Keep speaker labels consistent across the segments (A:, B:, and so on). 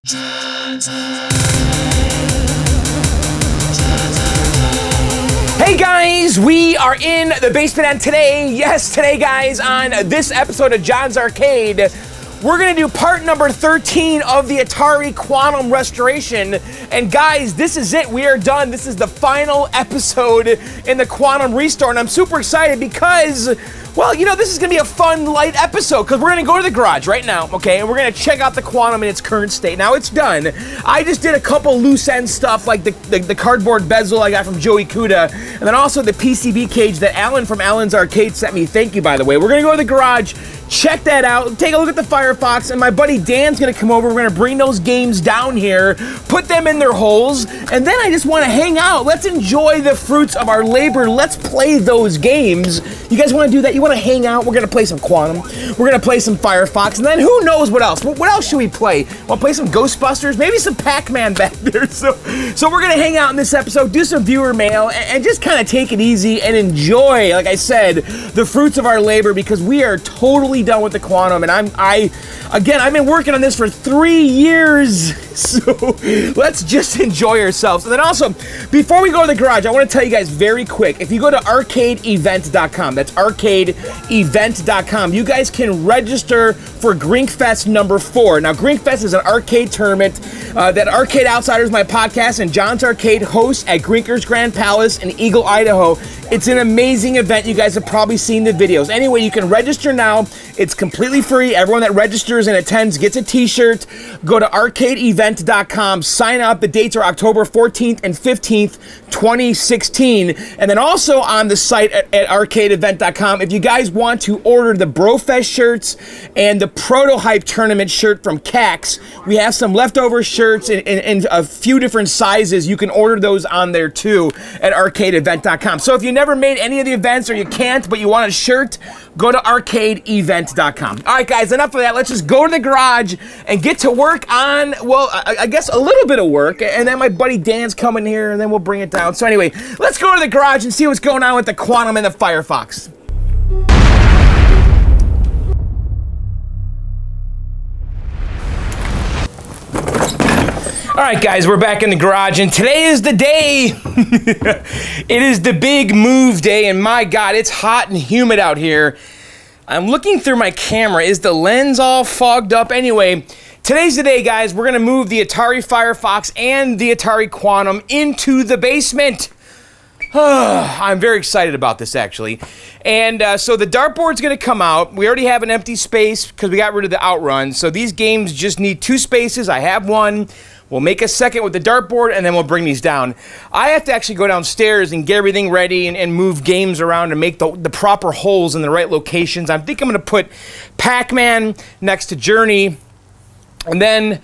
A: Hey guys, we are in the basement, and today guys, on this episode of John's Arcade, we're gonna do part number 13 of the Atari Quantum restoration. And guys, this is it, we are done. This is the final episode in the Quantum restore, and I'm super excited because, well, you know, this is gonna be a fun, light episode because we're gonna go to the garage right now, okay, and we're gonna check out the Quantum in its current state. Now, it's done. I just did a couple loose end stuff like the cardboard bezel I got from Joey Cuda, and then also the PCB cage that Alan from Alan's Arcade sent me. Thank you, by the way. We're gonna go to the garage, check that out, take a look at the Firefox, and my buddy Dan's gonna come over. We're gonna bring those games down here, put them in their holes, and then I just wanna hang out. Let's enjoy the fruits of our labor. Let's play those games. You guys wanna do that? You wanna hang out? We're gonna play some Quantum. We're gonna play some Firefox, and then who knows what else? What else should we play? Wanna play some Ghostbusters? Maybe some Pac-Man back there. So we're gonna hang out in this episode, do some viewer mail, and just kind of take it easy and enjoy, like I said, the fruits of our labor, because we are totally done with the Quantum, and I've been working on this for 3 years, so let's just enjoy ourselves. And then also, before we go to the garage, I want to tell you guys very quick, if you go to arcadeevent.com, that's arcadeevent.com, you guys can register for Grinkfest number 4. Now, Grinkfest is an arcade tournament that Arcade Outsiders, my podcast, and John's Arcade hosts at Grinker's Grand Palace in Eagle, Idaho. It's an amazing event. You guys have probably seen the videos. Anyway, you can register now. It's completely free. Everyone that registers and attends gets a t-shirt. Go to arcadeevent.com, sign up. The dates are October 14th and 15th, 2016. And then also on the site at arcadeevent.com, if you guys want to order the Brofest shirts and the Prototype Tournament shirt from Cax, we have some leftover shirts in a few different sizes. You can order those on there too at arcadeevent.com. So if you never made any of the events or you can't, but you want a shirt, go to arcadeevent.com. All right, guys, enough of that. Let's just go to the garage and get to work on, well, I guess a little bit of work, and then my buddy Dan's coming here, and then we'll bring it down. So anyway, let's go to the garage and see what's going on with the Quantum and the Firefox. All right, guys, we're back in the garage, and today is the day. It is the big move day, and my God, it's hot and humid out here. I'm looking through my camera. Is the lens all fogged up? Anyway, today's the day, guys. We're gonna move the Atari Firefox and the Atari Quantum into the basement. I'm very excited about this, actually. And so the dartboard's gonna come out. We already have an empty space because we got rid of the outrun. So these games just need 2 spaces. I have one. We'll make a second with the dartboard, and then we'll bring these down. I have to actually go downstairs and get everything ready and move games around and make the proper holes in the right locations. I think I'm going to put Pac-Man next to Journey, and then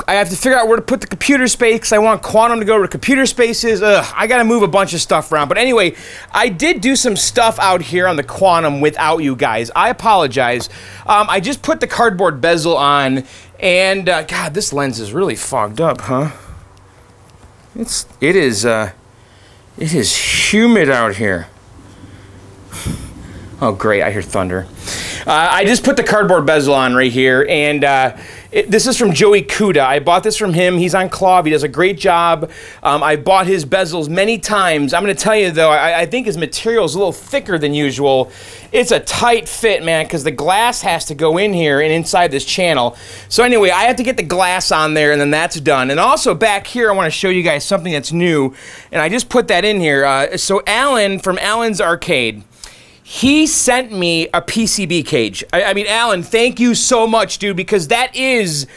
A: I have to figure out where to put the computer space because I want Quantum to go to computer spaces. I got to move a bunch of stuff around. But anyway, I did do some stuff out here on the Quantum without you guys. I apologize. I just put the cardboard bezel on, and God, this lens is really fogged up, huh? It is humid out here. Oh, great, I hear thunder. I just put the cardboard bezel on right here, and this is from Joey Cuda. I bought this from him. He's on Claw. He does a great job. I bought his bezels many times. I'm going to tell you, though, I think his material is a little thicker than usual. It's a tight fit, man, because the glass has to go in here and inside this channel. So anyway, I have to get the glass on there, and then that's done. And also back here, I want to show you guys something that's new, and I just put that in here. So Alan from Alan's Arcade, he sent me a PCB cage. I mean, Alan, thank you so much, dude, because that is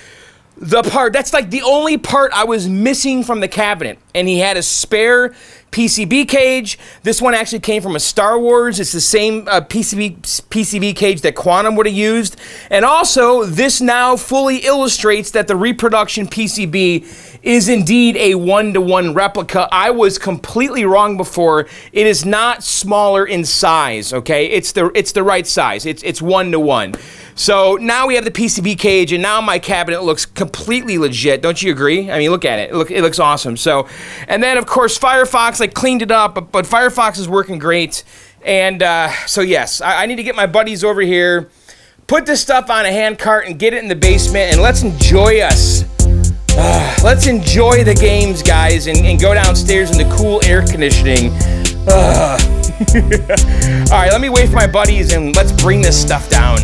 A: the part, that's like the only part I was missing from the cabinet. And he had a spare PCB cage. This one actually came from a Star Wars. It's the same PCB cage that Quantum would have used. And also, this now fully illustrates that the reproduction PCB is indeed a 1-to-1 replica. I was completely wrong before. It is not smaller in size, okay? It's the right size. It's 1-to-1. So now we have the PCB cage, and now my cabinet looks completely legit. Don't you agree? I mean, look at it. It looks awesome. So, and then of course Firefox, I cleaned it up, but Firefox is working great. And so yes, I need to get my buddies over here, put this stuff on a hand cart, and get it in the basement, and let's enjoy us let's enjoy the games, guys, and go downstairs in the cool air conditioning. All right, let me wait for my buddies and let's bring this stuff down.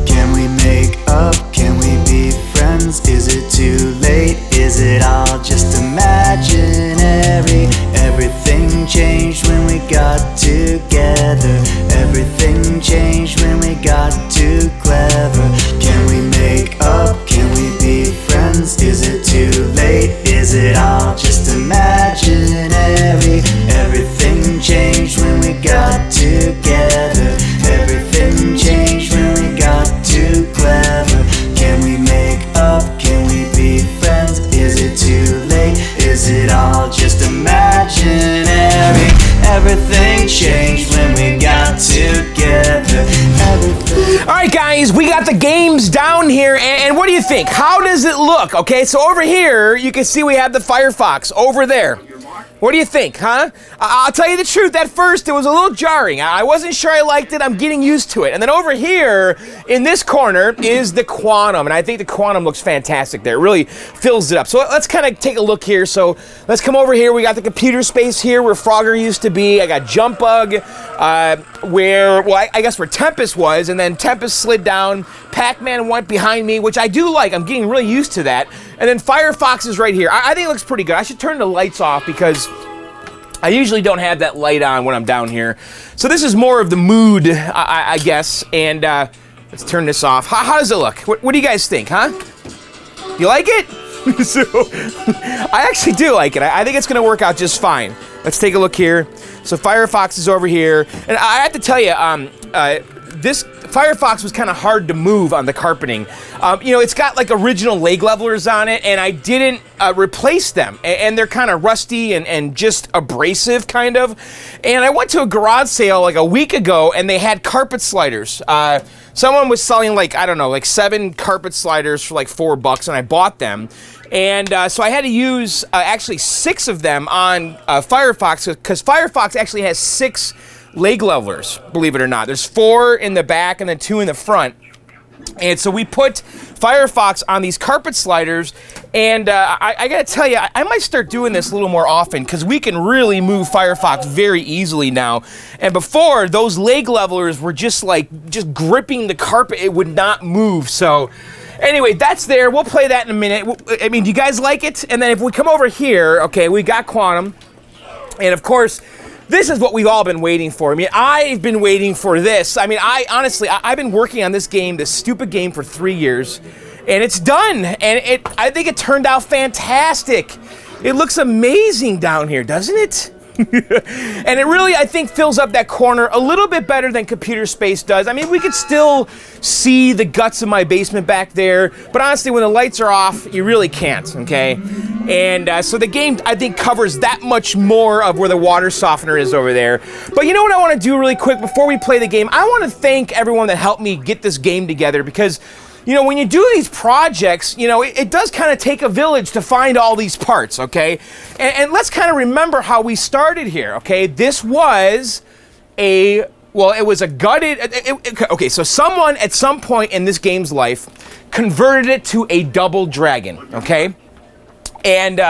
B: Can we make up? Can we be friends? Is it too late? Is it all just imaginary? Everything changed when we got together. Everything changed when we got too clever. Can we make up? Can we be friends? Is it too late? Is it all just imaginary? Everything changed when we got together. Everything changed when we got too clever. Can we make up? Can we be friends? Is it too late? Is it all just imaginary? Everything changed when we got together.
A: All right, guys, we got the games down here, and what do you think? How does it look? Okay, so over here, you can see we have the Firefox over there. What do you think, huh? I'll tell you the truth, at first it was a little jarring. I wasn't sure I liked it. I'm getting used to it. And then over here in this corner is the Quantum, and I think the Quantum looks fantastic there. It really fills it up. So let's kind of take a look here. So let's come over here. We got the computer space here where Frogger used to be. I got Jump Bug, where, well, I guess where Tempest was, and then Tempest slid down. Pac-Man went behind me, which I do like. I'm getting really used to that. And then Firefox is right here. I think it looks pretty good. I should turn the lights off because I usually don't have that light on when I'm down here. So this is more of the mood, I guess. And let's turn this off. How does it look? What do you guys think, huh? You like it? So I actually do like it. I think it's going to work out just fine. Let's take a look here. So Firefox is over here. And I have to tell you, this Firefox was kind of hard to move on the carpeting. You know, it's got like original leg levelers on it, and I didn't replace them. And they're kind of rusty and just abrasive, kind of. And I went to a garage sale like a week ago, and they had carpet sliders. Someone was selling like, I don't know, like 7 carpet sliders for like $4, and I bought them. And so I had to use actually 6 of them on Firefox, because Firefox actually has 6 leg levelers, believe it or not. There's 4 in the back and then 2 in the front. And so we put Firefox on these carpet sliders, and I gotta tell you, I might start doing this a little more often because we can really move Firefox very easily now. And before, those leg levelers were just gripping the carpet. It would not move. So anyway, that's there. We'll play that in a minute. I mean, do you guys like it? And then if we come over here, okay, we got Quantum, and of course, this is what we've all been waiting for. I mean, I've been waiting for this. I mean, honestly, I've been working on this game, this stupid game, for 3 years, and it's done. And I think it turned out fantastic. It looks amazing down here, doesn't it? And it really, I think, fills up that corner a little bit better than computer space does. I mean, we could still see the guts of my basement back there, but honestly, when the lights are off, you really can't, okay? And so the game, I think, covers that much more of where the water softener is over there. But you know what I want to do really quick before we play the game? I want to thank everyone that helped me get this game together, because you know, when you do these projects, you know, it does kind of take a village to find all these parts, okay? And let's kind of remember how we started here, okay? This was it was a gutted, okay, so someone at some point in this game's life converted it to a double dragon, okay? And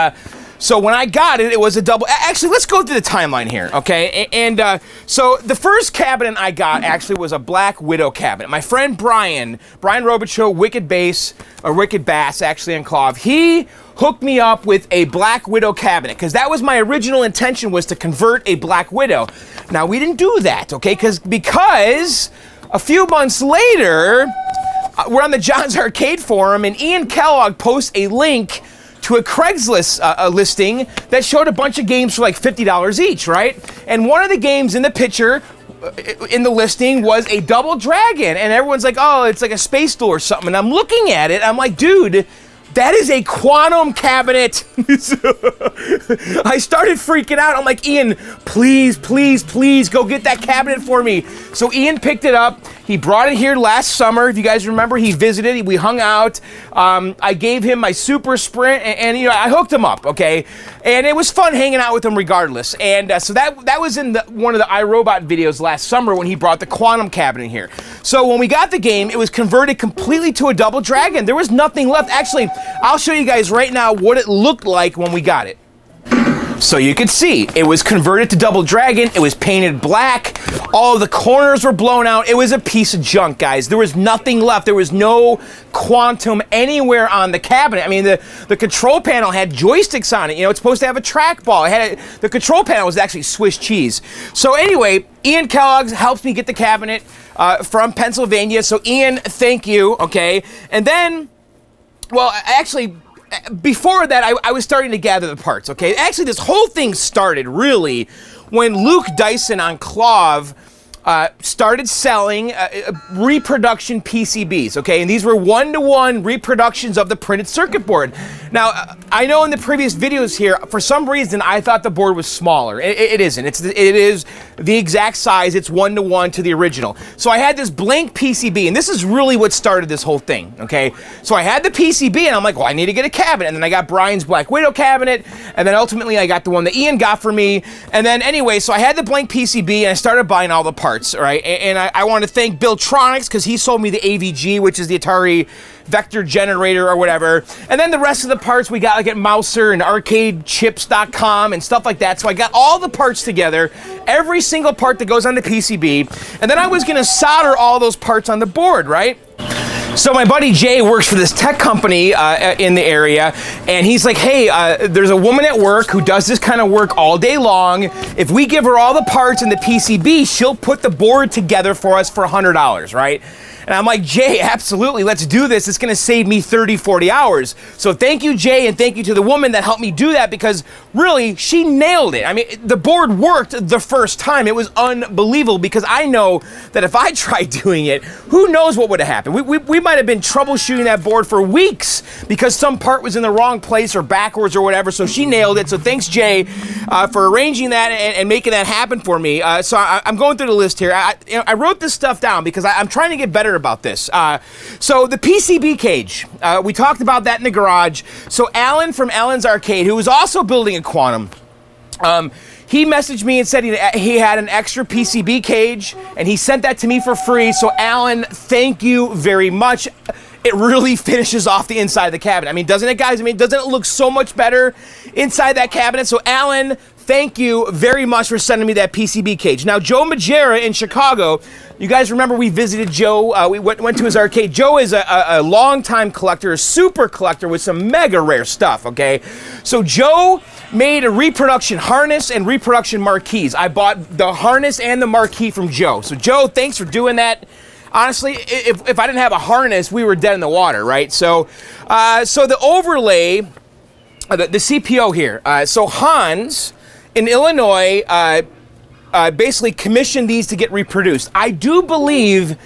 A: so when I got it, it was a double. Actually, let's go through the timeline here, okay? And so the first cabinet I got actually was a Black Widow cabinet. My friend Brian Robichaud, Wicked Bass, actually in Clav, he hooked me up with a Black Widow cabinet, because that was my original intention, was to convert a Black Widow. Now, we didn't do that, okay? Because a few months later, we're on the John's Arcade forum, and Ian Kellogg posts a link to a Craigslist listing that showed a bunch of games for like $50 each, right? And one of the games in the picture, in the listing, was a Double Dragon. And everyone's like, oh, it's like a Space Duel or something. And I'm looking at it, I'm like, dude, That is a Quantum cabinet. I started freaking out. I'm like, Ian, please, please, please go get that cabinet for me. So Ian picked it up. He brought it here last summer. If you guys remember, he visited. We hung out. I gave him my Super Sprint, and I hooked him up, okay? And it was fun hanging out with him regardless. And so that was in one of the iRobot videos last summer when he brought the Quantum cabinet here. So when we got the game, it was converted completely to a Double Dragon. There was nothing left. Actually, I'll show you guys right now what it looked like when we got it. So you could see, it was converted to Double Dragon, it was painted black, all of the corners were blown out, it was a piece of junk, guys. There was nothing left, there was no Quantum anywhere on the cabinet. I mean, the control panel had joysticks on it, it's supposed to have a trackball. The control panel was actually Swiss cheese. So anyway, Ian Kellogg helps me get the cabinet from Pennsylvania, so Ian, thank you, okay? And then, well, actually, before that, I was starting to gather the parts, okay? Actually, this whole thing started, really, when Luke Dyson on Clove started selling reproduction PCBs, okay? And these were one-to-one reproductions of the printed circuit board. Now, I know in the previous videos here, for some reason, I thought the board was smaller. It isn't. It is the exact size. It's one-to-one to the original. So I had this blank PCB, and this is really what started this whole thing, okay? So I had the PCB, and I'm like, well, I need to get a cabinet. And then I got Brian's Black Widow cabinet, and then ultimately I got the one that Ian got for me. And then anyway, so I had the blank PCB, and I started buying all the parts. All right, and I want to thank Billtronics because he sold me the AVG, which is the Atari vector generator or whatever. And then the rest of the parts we got like at Mouser and arcadechips.com and stuff like that. So I got all the parts together, every single part that goes on the PCB, and then I was going to solder all those parts on the board, right? So my buddy Jay works for this tech company in the area, and he's like, hey, there's a woman at work who does this kind of work all day long. If we give her all the parts in the PCB, she'll put the board together for us for $100, right? And I'm like, Jay, absolutely, let's do this. It's gonna save me 30, 40 hours. So thank you, Jay, and thank you to the woman that helped me do that because really, she nailed it. I mean, the board worked the first time. It was unbelievable because I know that if I tried doing it, who knows what would have happened. We might have been troubleshooting that board for weeks because some part was in the wrong place or backwards or whatever, so she nailed it. So thanks, Jay, for arranging that and making that happen for me. So I'm going through the list here. I wrote this stuff down because I'm trying to get better about this. So the PCB cage, we talked about that in the garage. So Alan from Alan's Arcade, who was also building a Quantum, he messaged me and said he had an extra PCB cage, and he sent that to me for free. So Alan, thank you very much. It really finishes off the inside of the cabinet. I mean, doesn't it, guys? I mean, doesn't it look so much better inside that cabinet? So Alan, thank you very much for sending me that PCB cage. Now, Joe Majera in Chicago, you guys remember we visited Joe, we went to his arcade. Joe is a longtime collector, a super collector with some mega rare stuff, okay? So Joe made a reproduction harness and reproduction marquees. I bought the harness and the marquee from Joe. So Joe, thanks for doing that. Honestly, if I didn't have a harness, we were dead in the water, right? So the overlay, the CPO here. So Hans in Illinois basically commissioned these to get reproduced. I do believe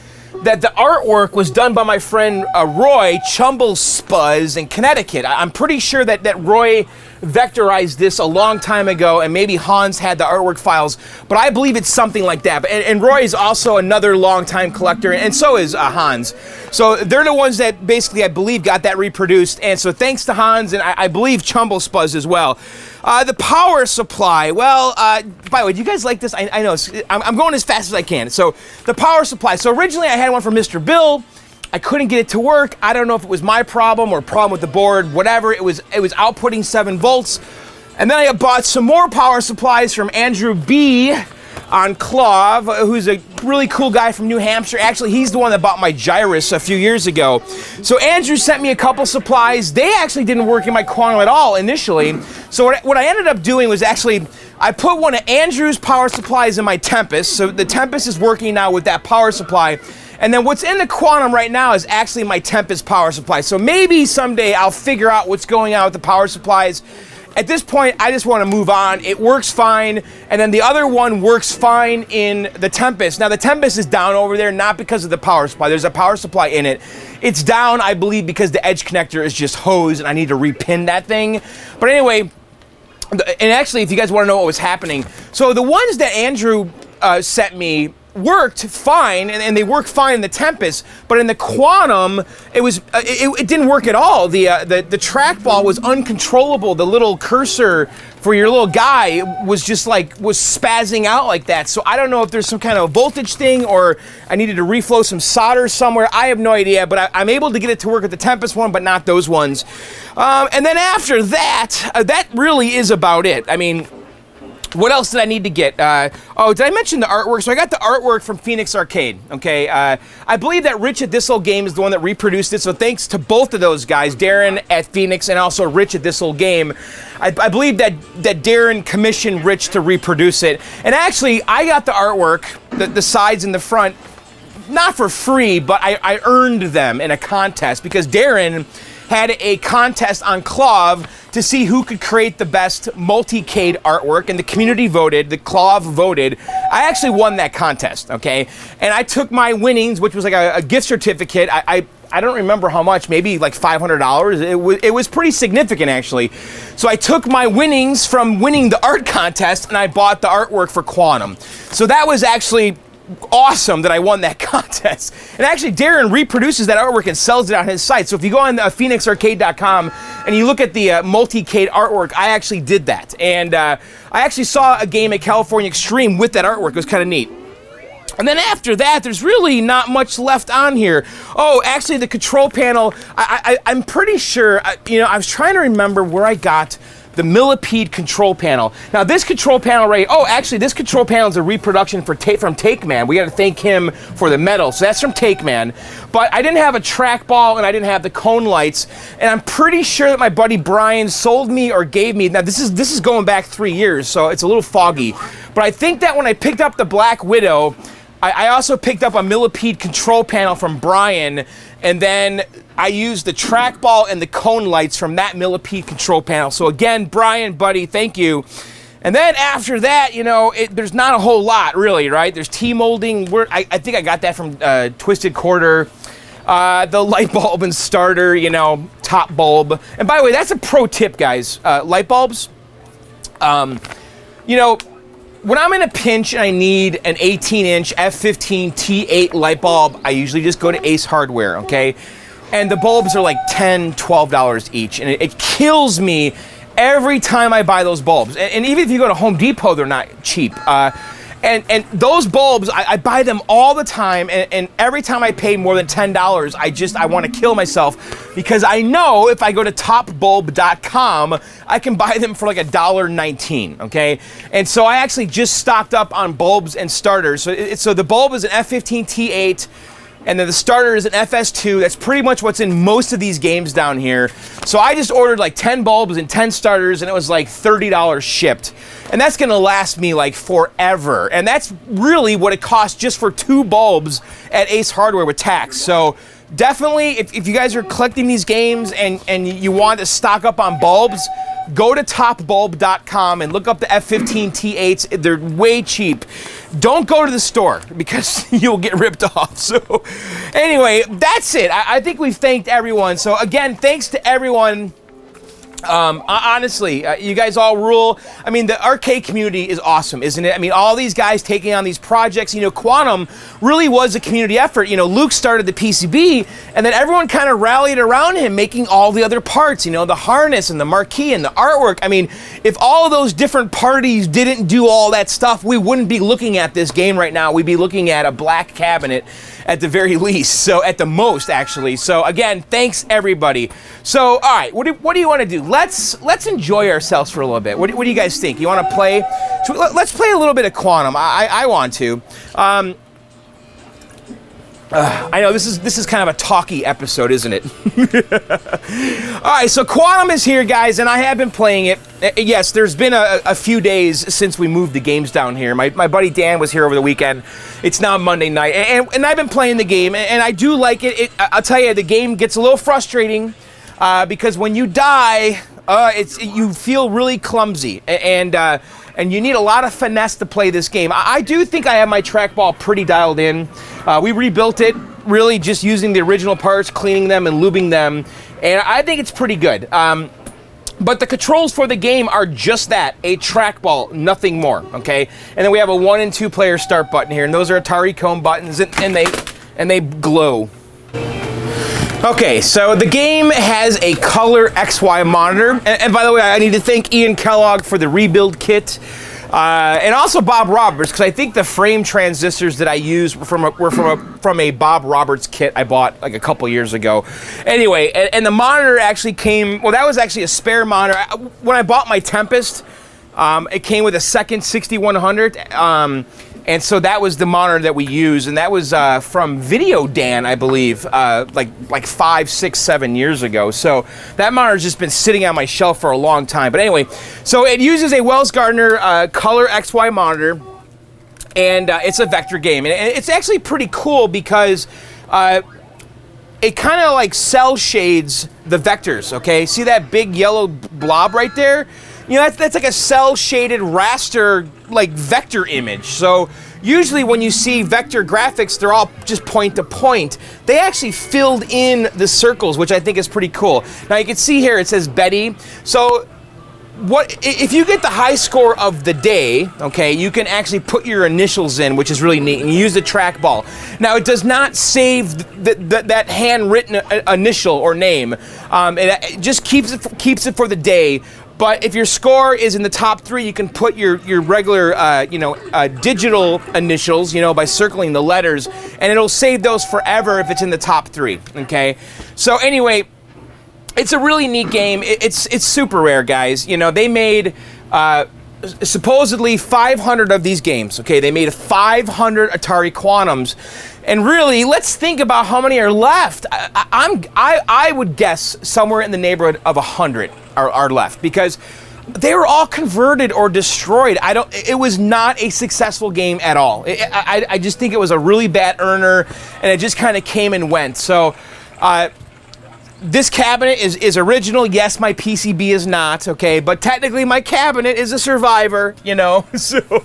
A: that the artwork was done by my friend Roy Chumblespuzz in Connecticut. I'm pretty sure that Roy vectorized this a long time ago, and maybe Hans had the artwork files, but I believe it's something like that. And Roy is also another longtime collector, and so is Hans. So they're the ones that basically, I believe, got that reproduced, and so thanks to Hans, and I believe Chumblespuzz as well. The power supply, well, by the way, do you guys like this? I know, I'm going as fast as I can. So the power supply, so originally I had one from Mr. Bill. I couldn't get it to work. I don't know if it was my problem or a problem with the board, whatever. It was outputting 7 volts. And then I bought some more power supplies from Andrew B. on Clove, who's a really cool guy from New Hampshire. Actually, he's the one that bought my gyrus a few years ago. So Andrew sent me a couple supplies. They actually didn't work in my Quantum at all initially. So what I ended up doing was actually, I put one of Andrew's power supplies in my Tempest. So the Tempest is working now with that power supply. And then what's in the Quantum right now is actually my Tempest power supply. So maybe someday I'll figure out what's going on with the power supplies at this point, I just want to move on. It works fine, and then the other one works fine in the Tempest. Now, the Tempest is down over there, not because of the power supply. There's a power supply in it. It's down, I believe, because the edge connector is just hosed, and I need to repin that thing. But anyway, and actually, if you guys want to know what was happening, so the ones that Andrew sent me worked fine, and they work fine in the Tempest, but in the Quantum, it didn't work at all. The trackball was uncontrollable. The little cursor for your little guy was just was spazzing out like that. So I don't know if there's some kind of voltage thing, or I needed to reflow some solder somewhere. I have no idea, but I'm able to get it to work with the Tempest one, but not those ones. And then after that, that really is about it. I mean, what else did I need to get? Did I mention the artwork? So I got the artwork from Phoenix Arcade, okay? I believe that Rich at This Old Game is the one that reproduced it, so thanks to both of those guys, Darren at Phoenix and also Rich at This Old Game. I believe that Darren commissioned Rich to reproduce it. And actually, I got the artwork, the sides and the front, not for free, but I earned them in a contest because Darren had a contest on Clove to see who could create the best multicade artwork, and the community voted, the Clove voted. I actually won that contest, okay? And I took my winnings, which was like a gift certificate. I don't remember how much, maybe like $500. It was pretty significant, actually. So I took my winnings from winning the art contest, and I bought the artwork for Quantum. So that was actually awesome that I won that contest. And actually, Darren reproduces that artwork and sells it on his site. So if you go on phoenixarcade.com and you look at the multicade artwork, I actually did that. And I actually saw a game at California Extreme with that artwork. It was kind of neat. And then after that, there's really not much left on here. Oh, actually, the control panel, I'm pretty sure, I was trying to remember where I got the millipede control panel. Now this control panel this control panel is a reproduction from Pac-Man. We got to thank him for the medal. So that's from Pac-Man. But I didn't have a trackball and I didn't have the cone lights. And I'm pretty sure that my buddy Brian sold me or gave me. Now this is going back 3 years, so it's a little foggy. But I think that when I picked up the Black Widow, I also picked up a millipede control panel from Brian, and then I used the trackball and the cone lights from that millipede control panel. So again, Brian, buddy, thank you. And then after that, there's not a whole lot, really, right? There's T-molding. I think I got that from Twisted Quarter. The light bulb and starter, top bulb. And by the way, that's a pro tip, guys. Light bulbs, when I'm in a pinch and I need an 18-inch F15 T8 light bulb, I usually just go to Ace Hardware, okay? And the bulbs are like $10, $12 each, and it kills me every time I buy those bulbs. And even if you go to Home Depot, they're not cheap. And those bulbs, I buy them all the time, and every time I pay more than $10, I want to kill myself, because I know if I go to topbulb.com, I can buy them for like $1.19, okay? And so I actually just stocked up on bulbs and starters. So the bulb is an F15 T8, and then the starter is an FS2. That's pretty much what's in most of these games down here. So I just ordered like 10 bulbs and 10 starters, and it was like $30 shipped. And that's gonna last me like forever. And that's really what it costs just for 2 bulbs at Ace Hardware with tax. So definitely, if you guys are collecting these games and you want to stock up on bulbs, go to topbulb.com and look up the F15 T8s. They're way cheap. Don't go to the store because you'll get ripped off. So anyway, that's it. I think we've thanked everyone. So again, thanks to everyone. Honestly, you guys all rule. I mean, the arcade community is awesome, isn't it? I mean, all these guys taking on these projects, Quantum really was a community effort. Luke started the PCB, and then everyone kind of rallied around him, making all the other parts, the harness and the marquee and the artwork. I mean, if all of those different parties didn't do all that stuff, we wouldn't be looking at this game right now. We'd be looking at a black cabinet at the very least, so at the most, actually. So again, thanks everybody. So, all right, what do you want to do? Let's enjoy ourselves for a little bit. What do you guys think? You want to play? Let's play a little bit of Quantum. I want to. I know this is kind of a talky episode, isn't it? All right, so Quantum is here, guys, and I have been playing it. Yes, there's been a few days since we moved the games down here. My buddy Dan was here over the weekend. It's now Monday night, and I've been playing the game, and I do like it. I'll tell you, the game gets a little frustrating because when you die You feel really clumsy, and you need a lot of finesse to play this game. I do think I have my trackball pretty dialed in. We rebuilt it, really just using the original parts, cleaning them and lubing them, and I think it's pretty good. But the controls for the game are just that, a trackball, nothing more, okay? And then we have a 1 and 2 player start button here, and those are Atari Quantum buttons, and they glow. Okay, so the game has a color XY monitor, and by the way, I need to thank Ian Kellogg for the rebuild kit, and also Bob Roberts, because I think the frame transistors that I used were from a Bob Roberts kit I bought like a couple years ago. Anyway, and the monitor actually came, well, that was actually a spare monitor. When I bought my Tempest, it came with a second 6100, and so that was the monitor that we used, and that was from Video Dan, I believe, like 5, 6, 7 years ago. So that monitor's just been sitting on my shelf for a long time. But anyway, so it uses a Wells Gardner color XY monitor, and it's a vector game, and it's actually pretty cool because it kind of like cell shades the vectors. Okay, see that big yellow blob right there? You know, that's like a cell-shaded raster, like, vector image. So usually when you see vector graphics, they're all just point to point. They actually filled in the circles, which I think is pretty cool. Now you can see here it says Betty. So if you get the high score of the day, okay, you can actually put your initials in, which is really neat, and you use the trackball. Now it does not save that handwritten initial or name. It just keeps it for the day. But if your score is in the top 3, you can put your regular, digital initials, by circling the letters, and it'll save those forever if it's in the top 3, okay? So anyway, it's a really neat game. It's super rare, guys. They made supposedly 500 of these games, okay? They made 500 Atari Quantums. And really, let's think about how many are left. I would guess somewhere in the neighborhood of 100 are left, because they were all converted or destroyed. It was not a successful game at all. I just think it was a really bad earner, and it just kind of came and went. So this cabinet is original. Yes, my PCB is not, okay, but technically my cabinet is a survivor, so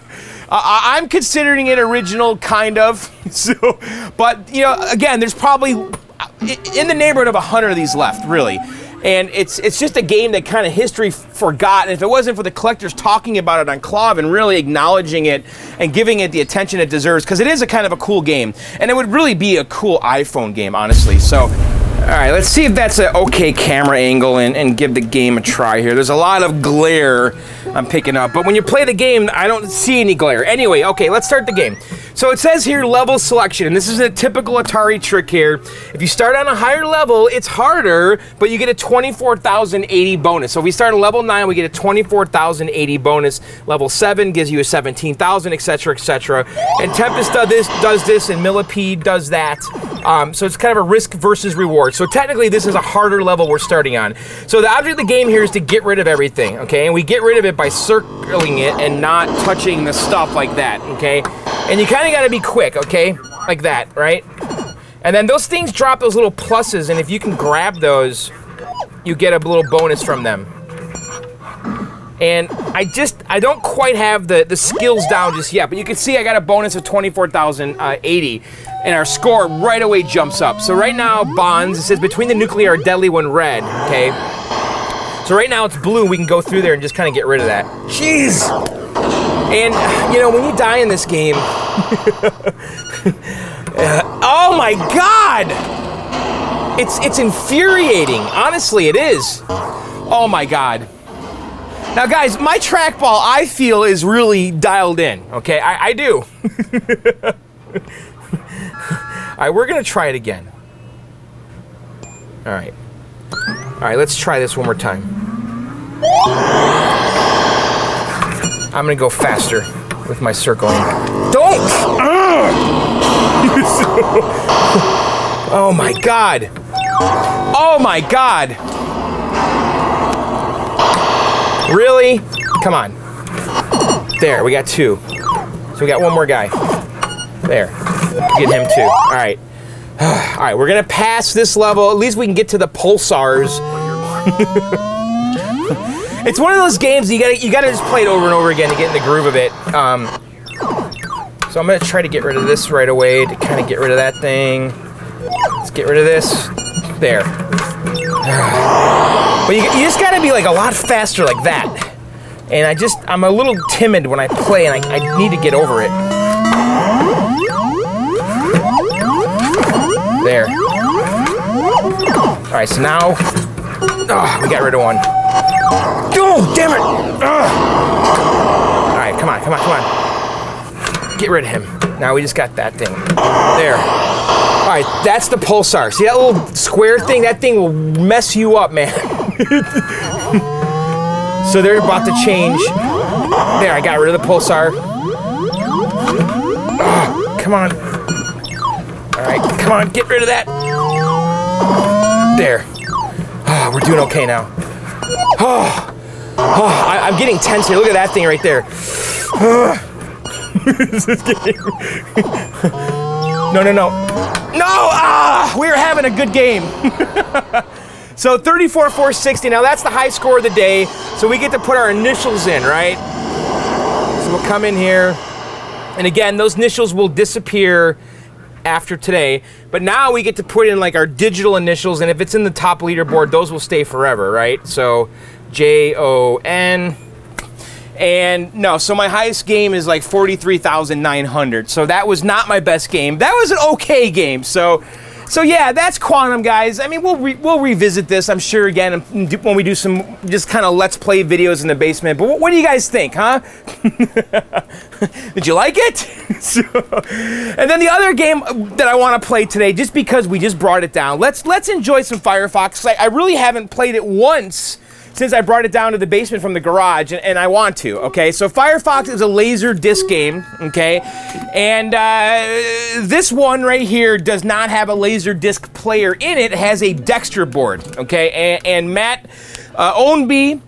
A: I'm considering it original, kind of. So, but again, there's probably in the neighborhood of 100 of these left, really. And it's just a game that kind of history forgot. And if it wasn't for the collectors talking about it on Clav and really acknowledging it and giving it the attention it deserves, because it is a kind of a cool game, and it would really be a cool iPhone game, honestly. So, all right, let's see if that's an okay camera angle and give the game a try here. There's a lot of glare I'm picking up, but when you play the game, I don't see any glare. Anyway, okay, let's start the game. So it says here level selection, and this is a typical Atari trick here. If you start on a higher level, it's harder, but you get a 24,080 bonus. So if we start on level 9, we get a 24,080 bonus. Level 7 gives you a 17,000, etc., etc. And Tempest does this, and Millipede does that. So it's kind of a risk versus reward. So technically, this is a harder level we're starting on. So the object of the game here is to get rid of everything, okay? And we get rid of it by circling it and not touching the stuff like that, okay? And you kind of got to be quick, okay? Like that, right? And then those things drop those little pluses, and if you can grab those, you get a little bonus from them. And I don't quite have the skills down just yet, but you can see I got a bonus of 24,080, and our score right away jumps up. So right now, bonds, it says between the nuclei are deadly when red, okay? So right now it's blue, we can go through there and just kind of get rid of that. Jeez! And, when you die in this game, oh my God! It's infuriating. Honestly, it is. Oh my God. Now, guys, my trackball, I feel, is really dialed in, okay? I do. All right, we're going to try it again. All right. All right, let's try this one more time. I'm going to go faster with my circling. Don't! Oh, my God. Oh, my God. Really? Come on. There, we got 2. So we got one more guy. There. Get him too. All right. All right, we're going to pass this level. At least we can get to the pulsars. It's one of those games you gotta just play it over and over again to get in the groove of it. So I'm gonna try to get rid of this right away to kind of get rid of that thing. Let's get rid of this. There. But you just gotta be like a lot faster like that. And I'm a little timid when I play, and I need to get over it. There. All right, so now, we got rid of one. Oh, damn it! All right, come on. Get rid of him. Now we just got that thing. There. All right, that's the pulsar. See that little square thing? That thing will mess you up, man. So they're about to change. There, I got rid of the pulsar. Oh, come on. All right, come on, get rid of that. There. Oh, we're doing okay now. I'm getting tense here. Look at that thing right there. This is getting... No. No! We're having a good game. So 34,460. Now that's the high score of the day. So we get to put our initials in, right? So we'll come in here. And again, those initials will disappear after today. But now we get to put in like our digital initials. And if it's in the top leaderboard, those will stay forever, right? So Jon. And no, so my highest game is like 43,900. So that was not my best game. That was an okay game. So yeah, that's Quantum, guys. I mean, we'll revisit this, I'm sure, again, when we do some just kind of Let's Play videos in the basement. But what do you guys think, huh? Did you like it? And then the other game that I want to play today, just because we just brought it down, let's enjoy some Firefox. I really haven't played it once since I brought it down to the basement from the garage, and I want to, okay? So Firefox is a laser disc game, okay? And this one right here does not have a laser disc player in it. It has a Dexter board, okay? And Matt Ownby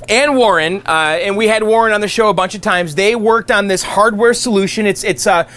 A: and Warren, and we had Warren on the show a bunch of times. They worked on this hardware solution. It's not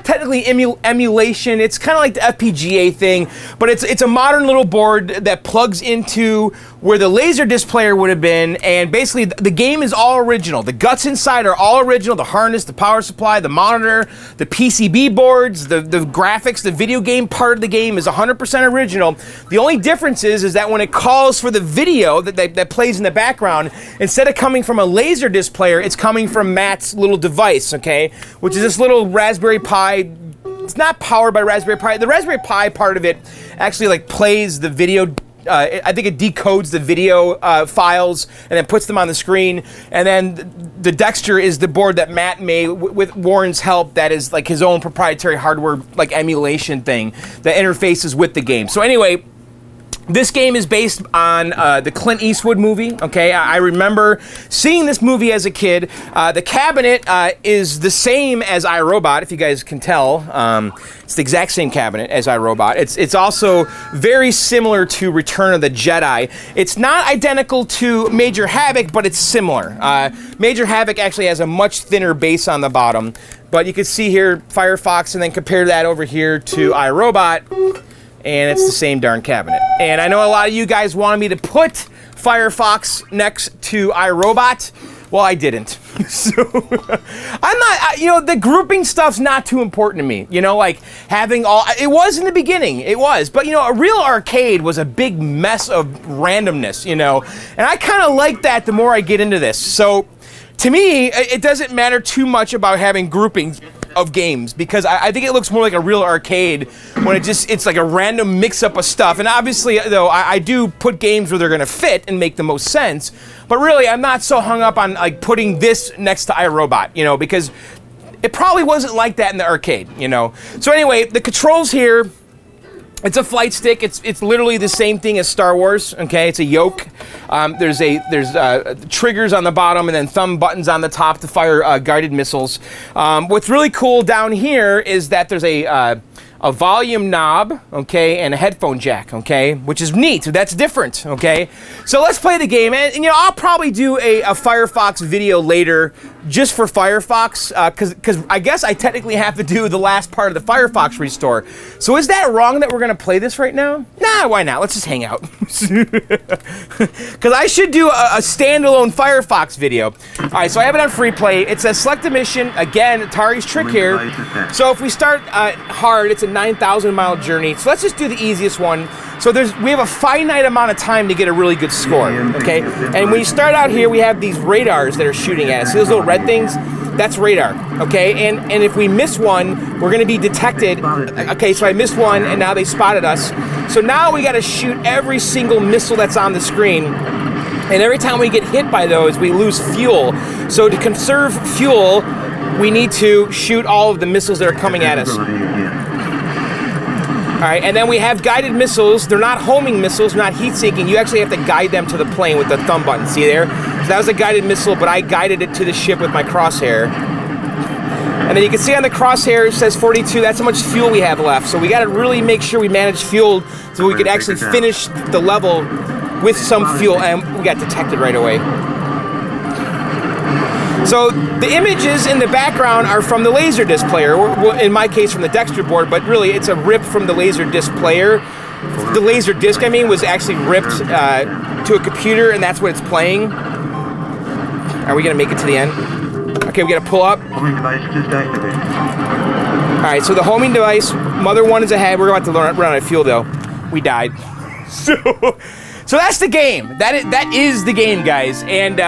A: technically emulation. It's kind of like the FPGA thing, but it's a modern little board that plugs into where the Laserdisc player would have been, and basically the game is all original. The guts inside are all original. The harness, the power supply, the monitor, the PCB boards, the graphics, the video game part of the game is 100% original. The only difference is that when it calls for the video that plays in the background, instead of coming from a Laserdisc player, it's coming from Matt's little device, okay? Which is this little Raspberry Pi. It's not powered by Raspberry Pi. The Raspberry Pi part of it actually like plays the video. I think it decodes the video files and then puts them on the screen. And then the Dexter is the board that Matt made with Warren's help. That is like his own proprietary hardware, like emulation thing that interfaces with the game. So anyway, this game is based on the Clint Eastwood movie, okay? I remember seeing this movie as a kid. The cabinet is the same as iRobot, if you guys can tell. It's the exact same cabinet as iRobot. It's also very similar to Return of the Jedi. It's not identical to Major Havoc, but it's similar. Major Havoc actually has a much thinner base on the bottom. But you can see here Firefox, and then compare that over here to iRobot. And it's the same darn cabinet. And I know a lot of you guys wanted me to put Firefox next to iRobot. Well, I didn't. So I'm not, the grouping stuff's not too important to me. Like having all, it was in the beginning, it was. But, a real arcade was a big mess of randomness, and I kind of like that the more I get into this. So to me, it doesn't matter too much about having groupings of games, because I think it looks more like a real arcade when it's like a random mix-up of stuff. And obviously, though, I do put games where they're going to fit and make the most sense. But really, I'm not so hung up on like putting this next to iRobot, because it probably wasn't like that in the arcade, So anyway, the controls here. It's a flight stick. It's literally the same thing as Star Wars. Okay, it's a yoke. There's triggers on the bottom and then thumb buttons on the top to fire guided missiles. What's really cool down here is that there's a volume knob, okay, and a headphone jack, okay, which is neat. That's different, okay. So let's play the game, and I'll probably do a Firefox video later just for Firefox, because I guess I technically have to do the last part of the Firefox restore. So is that wrong that we're going to play this right now? Nah, why not? Let's just hang out. Because I should do a standalone Firefox video. All right, so I have it on free play. It says select a mission. Again, Atari's trick here. So if we start hard, it's a 9,000-mile journey. So let's just do the easiest one. So we have a finite amount of time to get a really good score, okay? And when you start out here, we have these radars that are shooting at us. See those little red things? That's radar, okay? And if we miss one, we're gonna be detected. Okay, so I missed one, and now they spotted us. So now we gotta shoot every single missile that's on the screen. And every time we get hit by those, we lose fuel. So to conserve fuel, we need to shoot all of the missiles that are coming at us. All right, and then we have guided missiles. They're not homing missiles, not heat-seeking. You actually have to guide them to the plane with the thumb button. See there? So that was a guided missile, but I guided it to the ship with my crosshair. And then you can see on the crosshair, it says 42. That's how much fuel we have left. So we got to really make sure we manage fuel so we could actually finish the level with some fuel. And we got detected right away. So the images in the background are from the Laserdisc player, in my case from the Dexter board, but really it's a rip from the Laserdisc player. The Laserdisc, I mean, was actually ripped to a computer, and that's what it's playing. Are we gonna make it to the end? Okay, we gotta pull up.
C: Homing device just activated.
A: All right, so the homing device, Mother 1 is ahead. We're about to run out of fuel though. We died. So that's the game. That is the game, guys, and.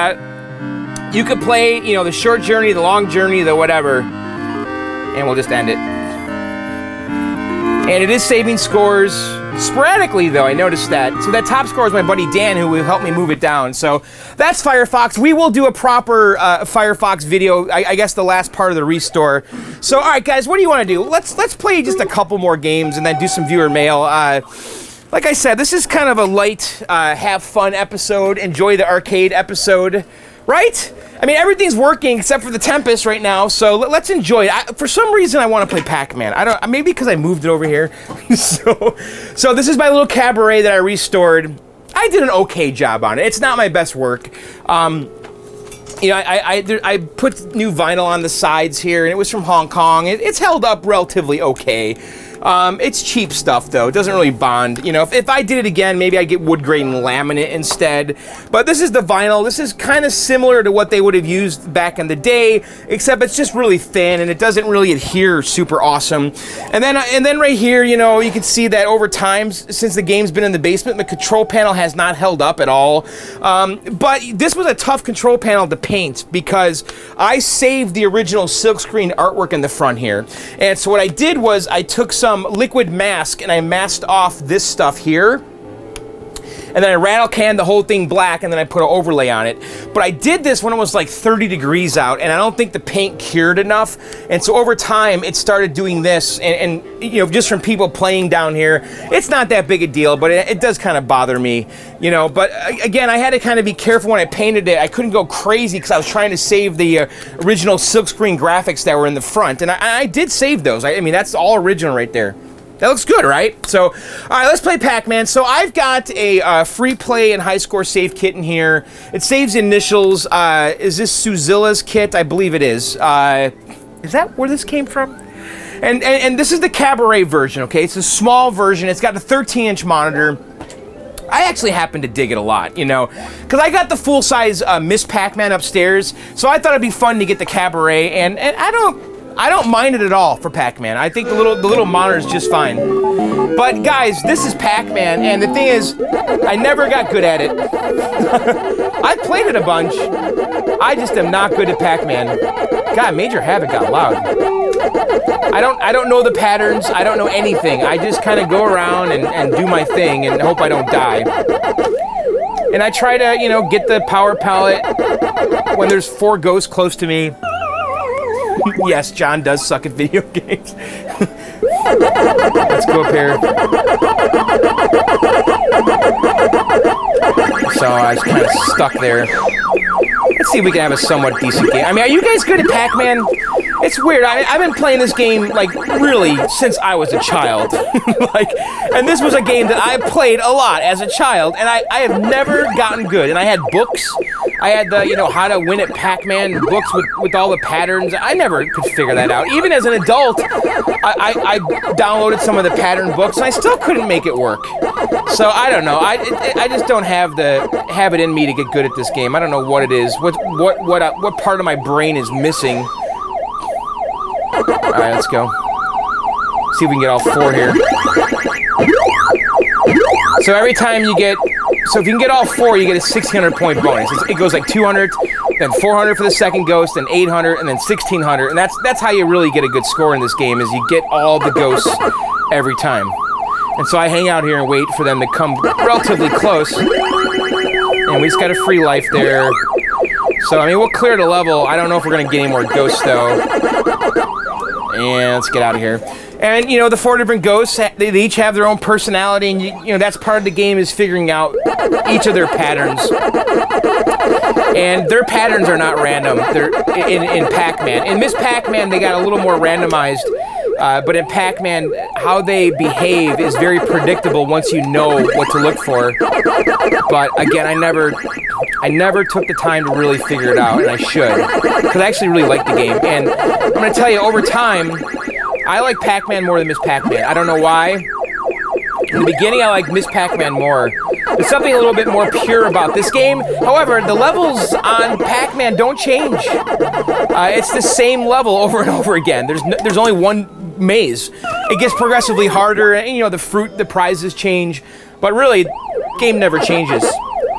A: You could play, you know, the short journey, the long journey, the whatever, and we'll just end it. And it is saving scores sporadically, though, I noticed that. So that top score is my buddy Dan, who will help me move it down. So that's Firefox. We will do a proper Firefox video, I guess the last part of the restore. So, all right, guys, what do you want to do? Let's play just a couple more games and then do some viewer mail. Like I said, this is kind of a light, have fun episode. Enjoy the arcade episode. Right? I mean, everything's working except for the Tempest right now, so let's enjoy it. For some reason, I want to play Pac-Man. Maybe because I moved it over here. so this is my little cabaret that I restored. I did an okay job on it. It's not my best work. You know, I put new vinyl on the sides here, and it was from Hong Kong. It's held up relatively okay. It's cheap stuff, though. It doesn't really bond. You know, if I did it again, maybe I'd get wood grain laminate instead. But this is the vinyl. This is kind of similar to what they would have used back in the day, except it's just really thin, and it doesn't really adhere super awesome. And then right here, you know, you can see that over time, since the game's been in the basement, the control panel has not held up at all. But this was a tough control panel to paint because I saved the original silkscreen artwork in the front here. And so what I did was I took some liquid mask and I masked off this stuff here. And then I rattle canned the whole thing black, and then I put an overlay on it. But I did this when it was like 30 degrees out, and I don't think the paint cured enough. And so over time, it started doing this, and you know, just from people playing down here, it's not that big a deal, but it does kind of bother me, you know. But again, I had to kind of be careful when I painted it. I couldn't go crazy because I was trying to save the original silkscreen graphics that were in the front, and I did save those. I mean, that's all original right there. That looks good, right? So, all right, let's play Pac-Man. So I've got a free play and high score save kit in here. It saves initials. Is this Suzilla's kit? I believe it is. Is that where this came from? And this is the Cabaret version, okay? It's a small version. It's got a 13-inch monitor. I actually happen to dig it a lot, you know, because I got the full-size Miss Pac-Man upstairs, so I thought it'd be fun to get the Cabaret, and I don't mind it at all for Pac-Man. I think the little monitor is just fine. But guys, this is Pac-Man, and the thing is, I never got good at it. I played it a bunch. I just am not good at Pac-Man. God, Major Havoc got loud. I don't know the patterns. I don't know anything. I just kind of go around and do my thing and hope I don't die. And I try to, you know, get the power palette when there's 4 ghosts close to me. Yes, John does suck at video games. Let's go up here. So I was kind of stuck there. Let's see if we can have a somewhat decent game. I mean, are you guys good at Pac-Man? It's weird. I've been playing this game, like, really since I was a child. And this was a game that I played a lot as a child, and I have never gotten good. And I had books. I had the, how to win at Pac-Man books with all the patterns. I never could figure that out. Even as an adult, I downloaded some of the pattern books, and I still couldn't make it work. So I don't know. I just don't have it in me to get good at this game. I don't know what it is. What part of my brain is missing? All right, let's go. See if we can get all 4 here. So every time you get, so if you can get all 4, you get a 1,600 point bonus. It goes like 200, then 400 for the second ghost, then 800, and then 1,600. And that's how you really get a good score in this game, is you get all the ghosts every time. And so I hang out here and wait for them to come relatively close. And we just got a free life there. So, I mean, we'll clear the level. I don't know if we're going to get any more ghosts, though. And let's get out of here. And, the 4 different ghosts, they each have their own personality, and, that's part of the game, is figuring out each of their patterns. And their patterns are not random. They're in Pac-Man. In Miss Pac-Man, they got a little more randomized, but in Pac-Man, how they behave is very predictable once you know what to look for. But, again, I never took the time to really figure it out, and I should, because I actually really like the game. And I'm going to tell you, over time, I like Pac-Man more than Miss Pac-Man. I don't know why. In the beginning, I liked Miss Pac-Man more. There's something a little bit more pure about this game. However, the levels on Pac-Man don't change. It's the same level over and over again. There's only one maze. It gets progressively harder, and the prizes change. But really, the game never changes.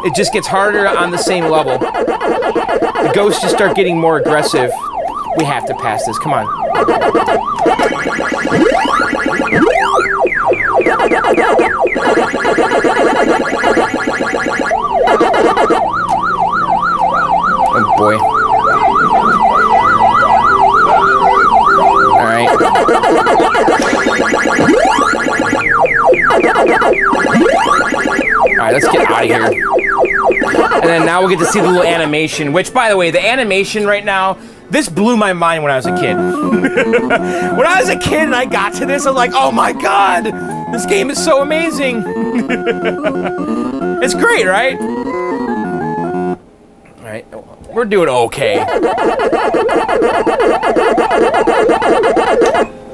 A: It just gets harder on the same level. The ghosts just start getting more aggressive. We have to pass this. Come on. Oh boy. All right. All right, let's get out of here. And then now we'll get to see the little animation, which, by the way, the animation right now, this blew my mind when I was a kid. When I was a kid and I got to this, I was like, oh my god, this game is so amazing. It's great, right? All right, we're doing okay.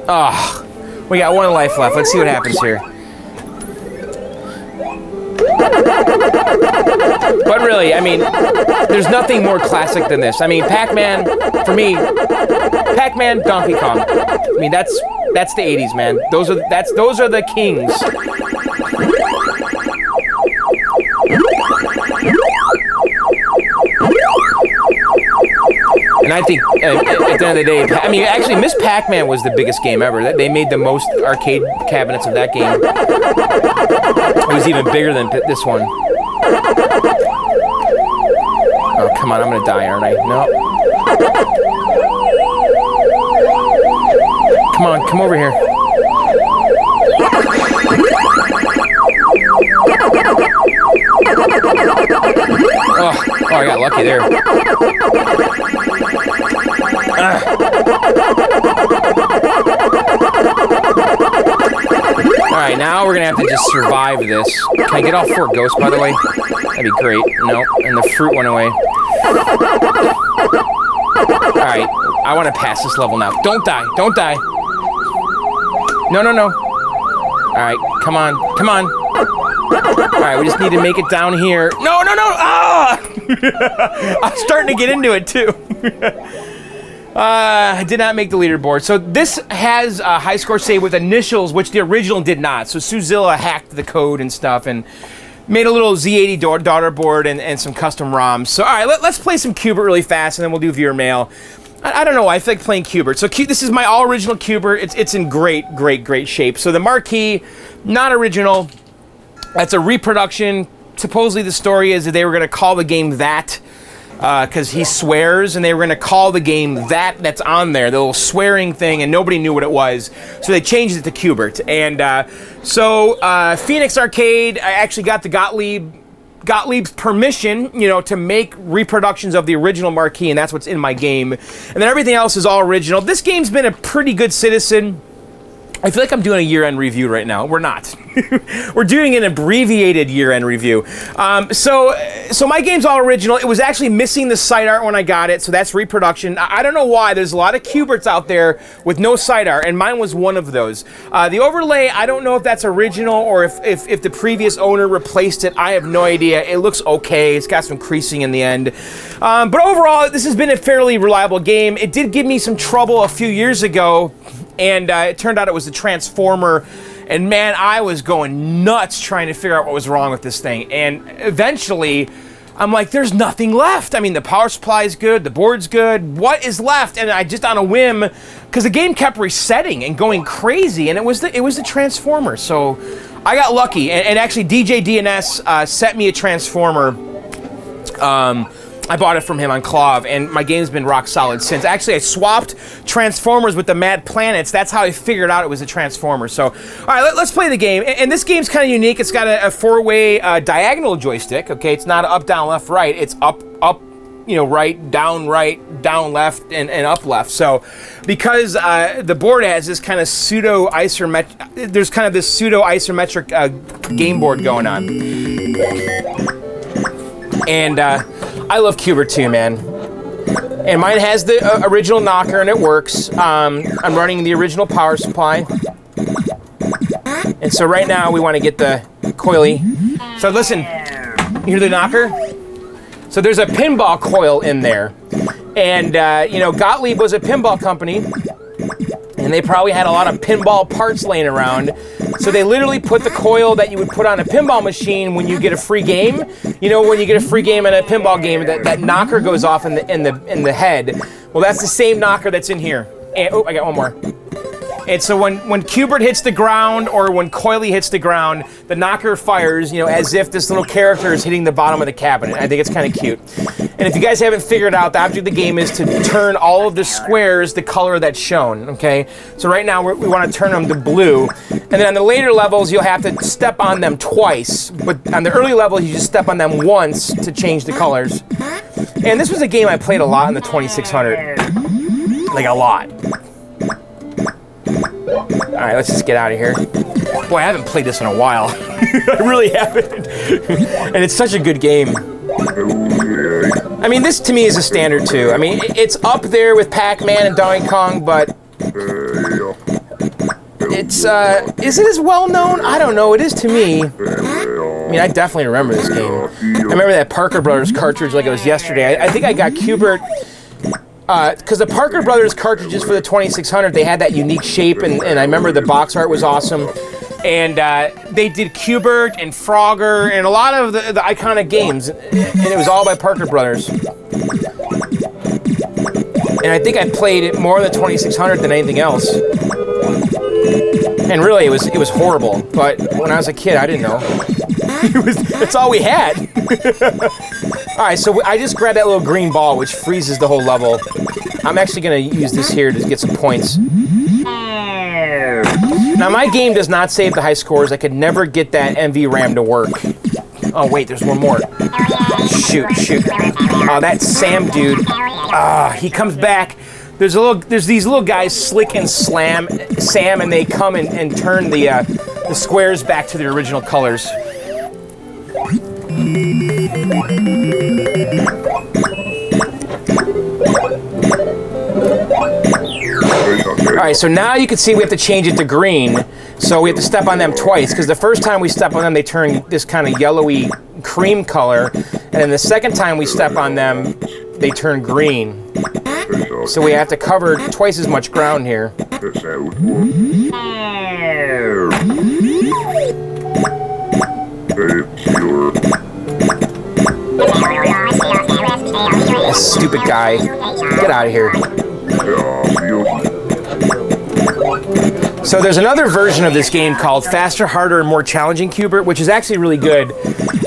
A: Oh, we got 1 life left. Let's see what happens here. But really, I mean, there's nothing more classic than this. I mean, Pac-Man, for me, Pac-Man, Donkey Kong. I mean, that's the 80s, man. Those are the kings. And I think at the end of the day, I mean, actually, Miss Pac-Man was the biggest game ever. They made the most arcade cabinets of that game. It was even bigger than this one. Oh, come on, I'm gonna die, aren't I? No. Come on, come over here. Oh, I got lucky there. Alright, now we're gonna have to just survive this. Can I get all 4 ghosts, by the way? That'd be great. No, and the fruit went away. Alright, I want to pass this level now. Don't die, don't die. No. Alright, come on. Alright, we just need to make it down here. No! Ah! I'm starting to get into it, too. I did not make the leaderboard. So this has a high score save with initials, which the original did not. So Suzilla hacked the code and stuff and made a little Z80 daughter board and some custom ROMs. So, all right, let's play some Qbert really fast, and then we'll do viewer mail. I don't know why. I feel like playing Qbert. So this is my all-original Qbert. It's in great shape. So the marquee, not original. That's a reproduction. Supposedly the story is that they were going to call the game that because he swears, and they were going to call the game that's on there, the little swearing thing, and nobody knew what it was. So they changed it to Qbert. And so Phoenix Arcade, I actually got the Gottlieb's permission, to make reproductions of the original marquee, and that's what's in my game. And then everything else is all original. This game's been a pretty good citizen I feel like I'm doing a year-end review right now. We're not. We're doing an abbreviated year-end review. So my game's all original. It was actually missing the side art when I got it, so that's reproduction. I don't know why. There's a lot of Q*berts out there with no side art, and mine was one of those. The overlay, I don't know if that's original or if the previous owner replaced it. I have no idea. It looks okay. It's got some creasing in the end. But overall, this has been a fairly reliable game. It did give me some trouble a few years ago, and it turned out it was the transformer, and man, I was going nuts trying to figure out what was wrong with this thing, and eventually I'm like, there's nothing left. I mean, the power supply is good, the board's good, what is left? And I just on a whim, because the game kept resetting and going crazy, and it was the transformer, so I got lucky, and actually DJ DNS sent me a transformer. I bought it from him on Clav, and my game's been rock solid since. Actually, I swapped Transformers with the Mad Planets. That's how I figured out it was a Transformer. So, all right, let's play the game. And this game's kind of unique. It's got a four-way diagonal joystick, okay? It's not up, down, left, right. It's up, right, down, left, and up, left. So, because the board has this kind of pseudo-isometric, there's kind of this pseudo-isometric game board going on. And I love Q*bert too, man. And mine has the original knocker, and it works. I'm running the original power supply. And so right now we want to get the coily. So listen, you hear the knocker? So there's a pinball coil in there. And, Gottlieb was a pinball company, and they probably had a lot of pinball parts laying around. So they literally put the coil that you would put on a pinball machine when you get a free game. You know, when you get a free game in a pinball game, that knocker goes off in the head. Well, that's the same knocker that's in here. And I got one more. And so when Q*bert hits the ground or when coily hits the ground, the knocker fires, as if this little character is hitting the bottom of the cabinet. I think it's kind of cute. And if you guys haven't figured out, the object of the game is to turn all of the squares the color that's shown, okay? So right now we want to turn them to blue. And then on the later levels, you'll have to step on them twice. But on the early levels, you just step on them once to change the colors. And this was a game I played a lot in the 2600. Like a lot. All right, let's just get out of here. Boy, I haven't played this in a while. I really haven't. And it's such a good game. I mean, this to me is a standard too. I mean, it's up there with Pac-Man and Donkey Kong, but it's, is it as well known? I don't know, it is to me. I mean, I definitely remember this game. I remember that Parker Brothers cartridge like it was yesterday. I think I got Q*bert, because the Parker Brothers cartridges for the 2600, they had that unique shape, and I remember the box art was awesome. And they did Q*bert and Frogger and a lot of the iconic games, and it was all by Parker Brothers. And I think I played it more in the 2600 than anything else. And really, it was horrible. But when I was a kid, I didn't know. That's all we had. All right, so I just grabbed that little green ball, which freezes the whole level. I'm actually going to use this here to get some points. Now, my game does not save the high scores. I could never get that NVRAM to work. Oh, wait, there's one more. Shoot. Oh, that Sam dude. He comes back. There's these little guys, Slick and Sam, and they come and turn the squares back to their original colors. All right, so now you can see we have to change it to green. So we have to step on them twice, because the first time we step on them, they turn this kind of yellowy cream color. And then the second time we step on them, they turn green. So we have to cover twice as much ground here. That stupid guy. Get out of here. So there's another version of this game called Faster, Harder, and More Challenging Q*bert, which is actually really good.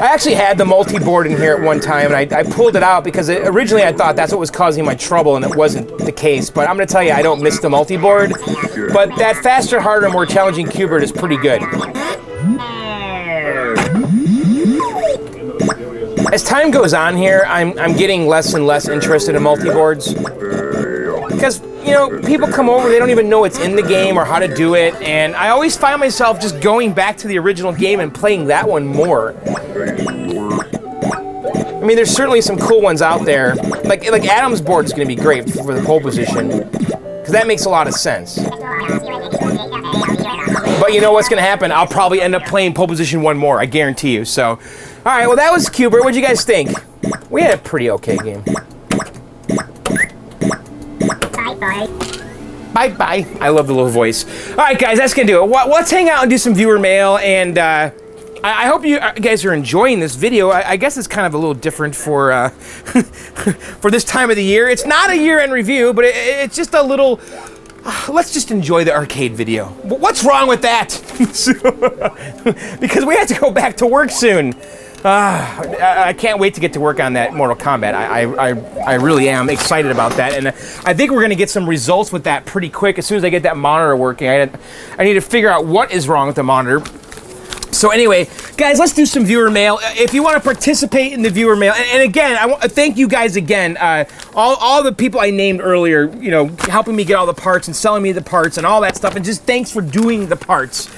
A: I actually had the multi-board in here at one time, and I pulled it out because originally I thought that's what was causing my trouble, and it wasn't the case. But I'm going to tell you, I don't miss the multi-board. But that Faster, Harder, and More Challenging Q*bert is pretty good. As time goes on here, I'm getting less and less interested in multi-boards. Because you know, people come over, they don't even know what's in the game or how to do it, and I always find myself just going back to the original game and playing that one more. I mean, there's certainly some cool ones out there. Like Adam's board is going to be great for the pole position, because that makes a lot of sense. But you know what's going to happen? I'll probably end up playing pole position one more, I guarantee you. So, all right, well, that was Cubert. What'd you guys think? We had a pretty okay game. Bye-bye. Bye-bye. I love the little voice. All right, guys, that's going to do it. Let's hang out and do some viewer mail, and I hope you guys are enjoying this video. I guess it's kind of a little different for for this time of the year. It's not a year-end review, but it's just a little... let's just enjoy the arcade video. What's wrong with that? Because we have to go back to work soon. I can't wait to get to work on that Mortal Kombat. I really am excited about that, and I think we're going to get some results with that pretty quick as soon as I get that monitor working. I need to figure out what is wrong with the monitor. So anyway, guys, let's do some viewer mail. If you want to participate in the viewer mail, and again, I want to thank you guys again, all the people I named earlier, you know, helping me get all the parts and selling me the parts and all that stuff, and just thanks for doing the parts.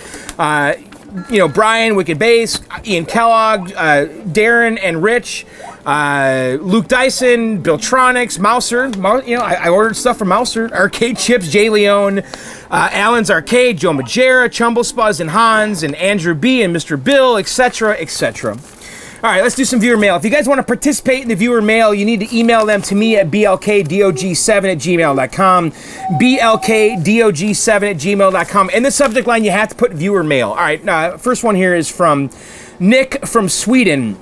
A: You know, Brian, Wicked Bass, Ian Kellogg, Darren and Rich, Luke Dyson, Billtronics, Mouser. You know, I ordered stuff from Mouser. Arcade Chips, Jay Leone, Alan's Arcade, Joe Majera, Chumble Spuzz and Hans, and Andrew B. and Mr. Bill, etc., etc. All right, let's do some viewer mail. If you guys want to participate in the viewer mail, you need to email them to me at blkdog7@gmail.com, blkdog7@gmail.com. In the subject line, you have to put viewer mail. All right, first one here is from Nick from Sweden.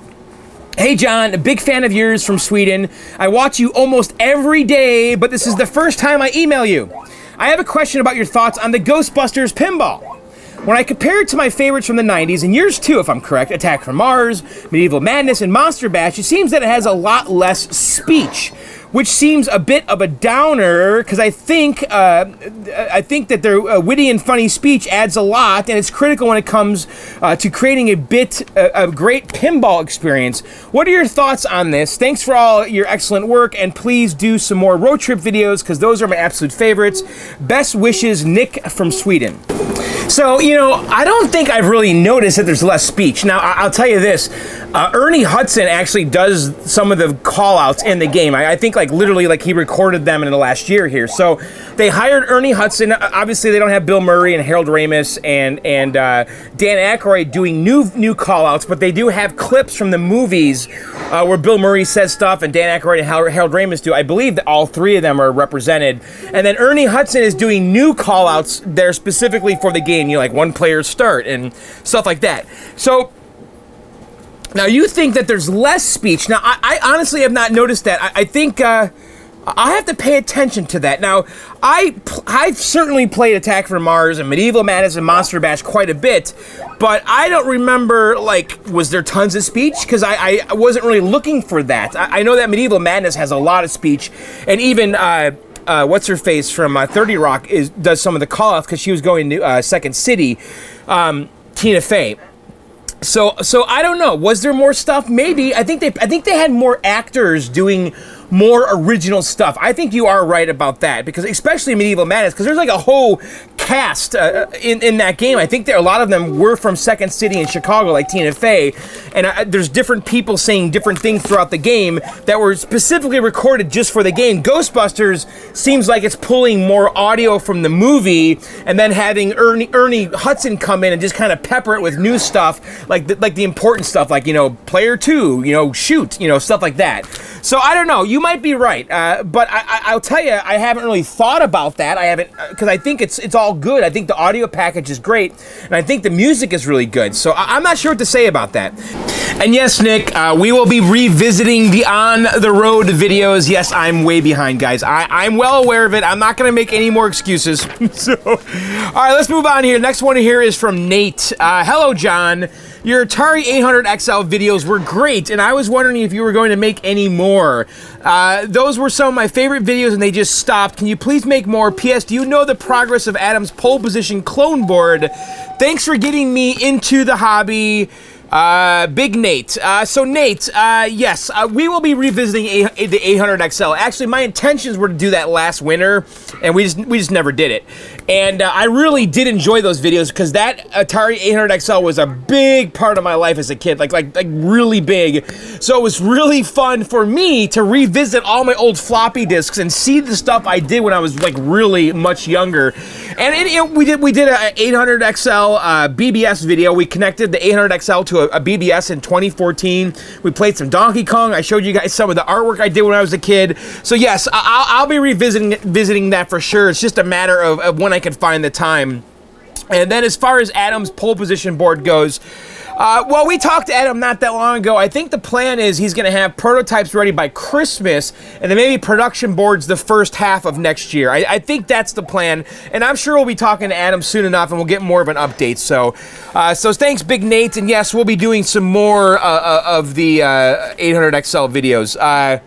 A: Hey John, a big fan of yours from Sweden. I watch you almost every day, but this is the first time I email you. I have a question about your thoughts on the Ghostbusters pinball. When I compare it to my favorites from the 90s, and yours too if I'm correct, Attack from Mars, Medieval Madness, and Monster Bash, it seems that it has a lot less speech, which seems a bit of a downer, because I think that their witty and funny speech adds a lot, and it's critical when it comes to creating a great pinball experience. What are your thoughts on this? Thanks for all your excellent work, and please do some more road trip videos, because those are my absolute favorites. Best wishes, Nick from Sweden. So, you know, I don't think I've really noticed that there's less speech. Now, I'll tell you this. Ernie Hudson actually does some of the call-outs in the game. I think, like, literally, like, he recorded them in the last year here. So, they hired Ernie Hudson. Obviously, they don't have Bill Murray and Harold Ramis and Dan Aykroyd doing new call-outs, but they do have clips from the movies where Bill Murray says stuff and Dan Aykroyd and Harold Ramis do. I believe that all three of them are represented. And then Ernie Hudson is doing new call-outs there specifically for the game. You know, like one player start and stuff like that. So now you think that there's less speech. Now I honestly have not noticed that. I think I have to pay attention to that. Now I've certainly played Attack from Mars and Medieval Madness and Monster Bash quite a bit, but I don't remember, like, was there tons of speech? Because I wasn't really looking for that. I know that Medieval Madness has a lot of speech, and even what's her face from 30 Rock does some of the call-outs because she was going to Second City, Tina Fey. So I don't know. Was there more stuff? Maybe. I think they had more actors doing more original stuff. I think you are right about that, because especially Medieval Madness, because there's like a whole cast in that game. I think a lot of them were from Second City in Chicago, like Tina Fey, and there's different people saying different things throughout the game that were specifically recorded just for the game. Ghostbusters seems like it's pulling more audio from the movie and then having Ernie Hudson come in and just kind of pepper it with new stuff, like the important stuff, like, you know, player 2, you know, shoot, you know, stuff like that. So I don't know. You might be right, but I'll tell you, I haven't really thought about that. I haven't, because I think it's all good. I think the audio package is great, and I think the music is really good. So I'm not sure what to say about that. And yes, Nick, we will be revisiting the On the Road videos. Yes, I'm way behind, guys. I'm well aware of it. I'm not going to make any more excuses. So, all right, let's move on here. Next one here is from Nate. Hello, John. Your Atari 800XL videos were great, and I was wondering if you were going to make any more. Those were some of my favorite videos, and they just stopped. Can you please make more? P.S. Do you know the progress of Adam's pole position clone board? Thanks for getting me into the hobby. Big Nate. So Nate, yes, we will be revisiting the 800XL. Actually, my intentions were to do that last winter, and we just never did it. And I really did enjoy those videos because that Atari 800XL was a big part of my life as a kid, like really big. So it was really fun for me to revisit all my old floppy disks and see the stuff I did when I was like really much younger. And we did a 800XL BBS video. We connected the 800XL to a BBS in 2014. We played some Donkey Kong. I showed you guys some of the artwork I did when I was a kid. So yes, I'll be visiting that for sure. It's just a matter of when I can find the time. And then as far as Adam's pole position board goes, well, we talked to Adam not that long ago. I think the plan is he's going to have prototypes ready by Christmas, and then maybe production boards the first half of next year. I think that's the plan, and I'm sure we'll be talking to Adam soon enough, and we'll get more of an update. So thanks, Big Nate, and yes, we'll be doing some more of the 800XL videos.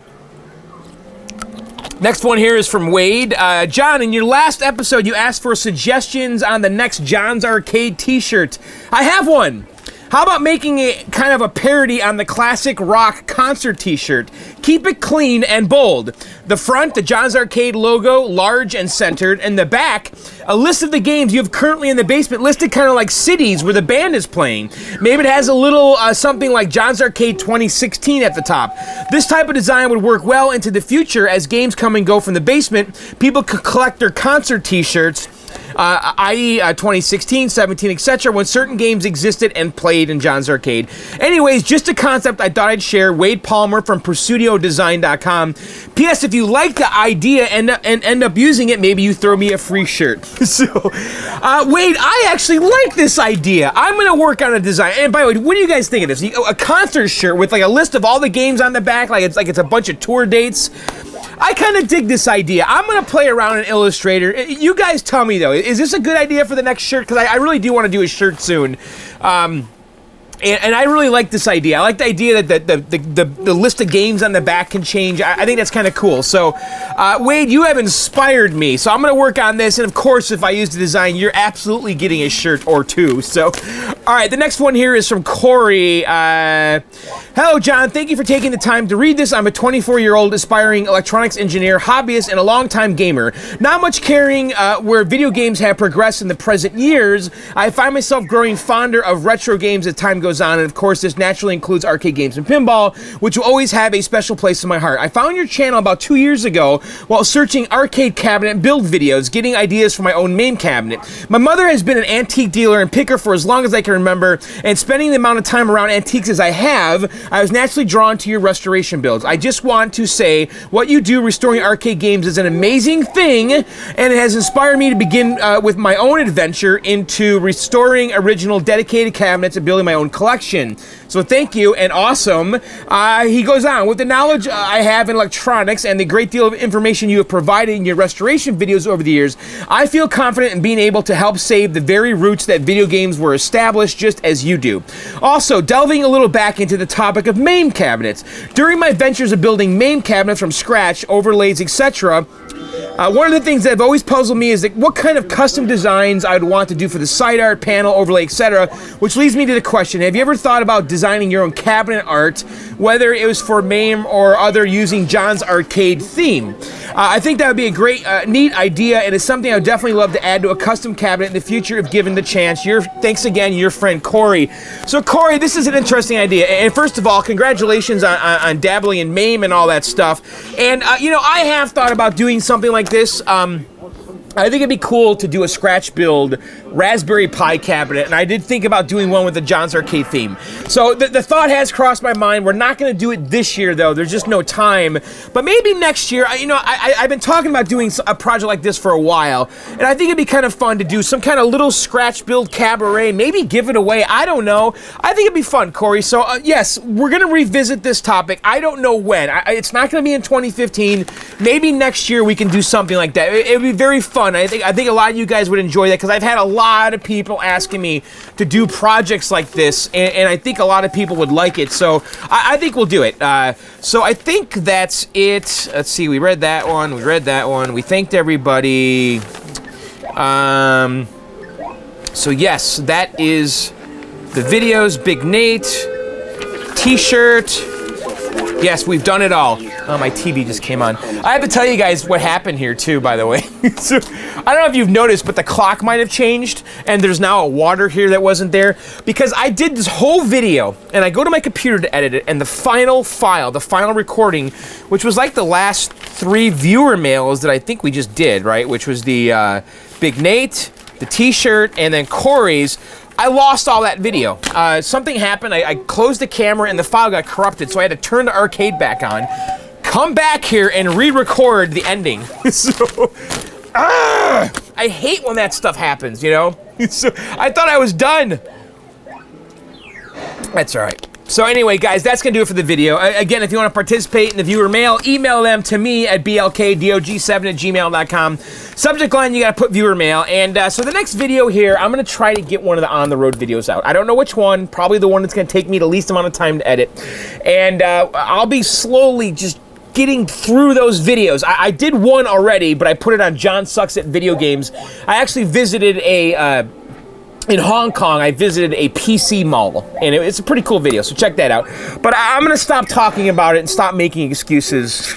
A: Next one here is from Wade. John, in your last episode, you asked for suggestions on the next John's Arcade t-shirt. I have one. How about making it kind of a parody on the classic rock concert t-shirt? Keep it clean and bold. The front, the John's Arcade logo, large and centered, and the back, a list of the games you have currently in the basement, listed kind of like cities where the band is playing. Maybe it has a little something like John's Arcade 2016 at the top. This type of design would work well into the future as games come and go from the basement. People could collect their concert t-shirts, i.e. 2016, 17, etc., when certain games existed and played in John's Arcade. Anyways, just a concept I thought I'd share. Wade Palmer from PursuitoDesign.com. P.S. If you like the idea and end up using it, maybe you throw me a free shirt. So, Wade, I actually like this idea. I'm going to work on a design. And by the way, what do you guys think of this? A concert shirt with like a list of all the games on the back, like it's a bunch of tour dates. I kind of dig this idea. I'm going to play around in Illustrator. You guys tell me, though, is this a good idea for the next shirt? Because I really do want to do a shirt soon. And I really like this idea. I like the idea that the list of games on the back can change. I think that's kind of cool. So, Wade, you have inspired me. So I'm going to work on this. And, of course, if I use the design, you're absolutely getting a shirt or two. So, all right, the next one here is from Corey. Hello, John. Thank you for taking the time to read this. I'm a 24-year-old aspiring electronics engineer, hobbyist, and a longtime gamer. Not much caring where video games have progressed in the present years. I find myself growing fonder of retro games as time goes on, and of course this naturally includes arcade games and pinball, which will always have a special place in my heart. I found your channel about 2 years ago while searching arcade cabinet build videos, getting ideas for my own main cabinet. My mother has been an antique dealer and picker for as long as I can remember, and spending the amount of time around antiques as I have, I was naturally drawn to your restoration builds. I just want to say what you do restoring arcade games is an amazing thing, and it has inspired me to begin with my own adventure into restoring original dedicated cabinets and building my own collection. So thank you and awesome. He goes on, with the knowledge I have in electronics and the great deal of information you have provided in your restoration videos over the years, I feel confident in being able to help save the very roots that video games were established just as you do. Also, delving a little back into the topic of MAME cabinets. During my ventures of building MAME cabinets from scratch, overlays, etc., one of the things that have always puzzled me is that what kind of custom designs I would want to do for the side art, panel, overlay, etc., which leads me to the question, have you ever thought about designing your own cabinet art, whether it was for MAME or other using John's Arcade theme? I think that would be a great, neat idea, and it's something I would definitely love to add to a custom cabinet in the future if given the chance. Thanks again, your friend Corey. So Corey, this is an interesting idea, and first of all, congratulations on dabbling in MAME and all that stuff. And, I have thought about doing something like this. I think it'd be cool to do a scratch build Raspberry Pi cabinet, and I did think about doing one with the John's Arcade theme. So the thought has crossed my mind. We're not going to do it this year, though. There's just no time. But maybe next year. I've been talking about doing a project like this for a while, and I think it'd be kind of fun to do some kind of little scratch build cabaret, maybe give it away. I don't know. I think it'd be fun, Corey. So, yes, we're going to revisit this topic. I don't know when. It's not going to be in 2015. Maybe next year we can do something like that. It'd be very fun. I think a lot of you guys would enjoy that because I've had a lot of people asking me to do projects like this, and I think a lot of people would like it. So I think we'll do it. So I think that's it. Let's see. We read that one. We thanked everybody. So yes, that is the videos, Big Nate, t-shirt. Yes, we've done it all. Oh, my TV just came on. I have to tell you guys what happened here too, by the way. So, I don't know if you've noticed, but the clock might have changed, and there's now a water here that wasn't there, because I did this whole video, and I go to my computer to edit it, and the final file, the final recording, which was like the last 3 viewer mails that I think we just did, right? Which was the Big Nate, the t-shirt, and then Corey's. I lost all that video. Something happened, I closed the camera and the file got corrupted, so I had to turn the arcade back on, come back here and re-record the ending. So, I hate when that stuff happens, you know? So, I thought I was done. That's all right. So anyway, guys, that's going to do it for the video. Again, if you want to participate in the viewer mail, email them to me at blkdog7@gmail.com. Subject line, you got to put viewer mail. And so the next video here, I'm going to try to get one of the on-the-road videos out. I don't know which one. Probably the one that's going to take me the least amount of time to edit. And I'll be slowly just getting through those videos. I did one already, but I put it on John Sucks at Video Games. I actually visited in Hong Kong, I visited a PC mall, and it's a pretty cool video, so check that out. But I'm going to stop talking about it and stop making excuses.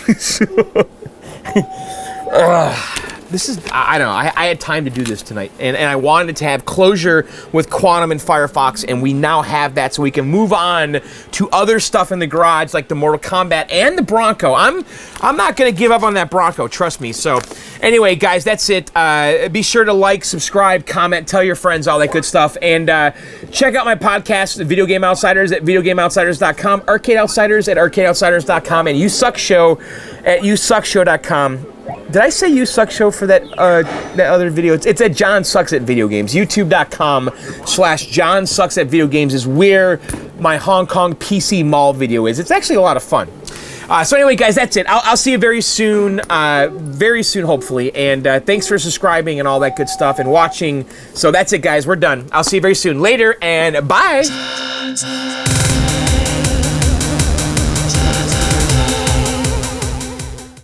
A: This is, I don't know, I had time to do this tonight, and I wanted to have closure with Quantum and Firefox, and we now have that, so we can move on to other stuff in the garage, like the Mortal Kombat and the Bronco. I'm not going to give up on that Bronco, trust me. So anyway, guys, that's it. Be sure to like, subscribe, comment, tell your friends, all that good stuff, and check out my podcast, The Video Game Outsiders, at videogameoutsiders.com, Arcade Outsiders at arcadeoutsiders.com, and You Suck Show at yousuckshow.com. Did I say You Suck Show for that other video? It's at John Sucks at Video Games. YouTube.com/John Sucks at Video Games is where my Hong Kong PC mall video is. It's actually a lot of fun. So anyway, guys, that's it. I'll see you very soon, hopefully. And thanks for subscribing and all that good stuff and watching. So that's it, guys. We're done. I'll see you very soon. Later, and bye.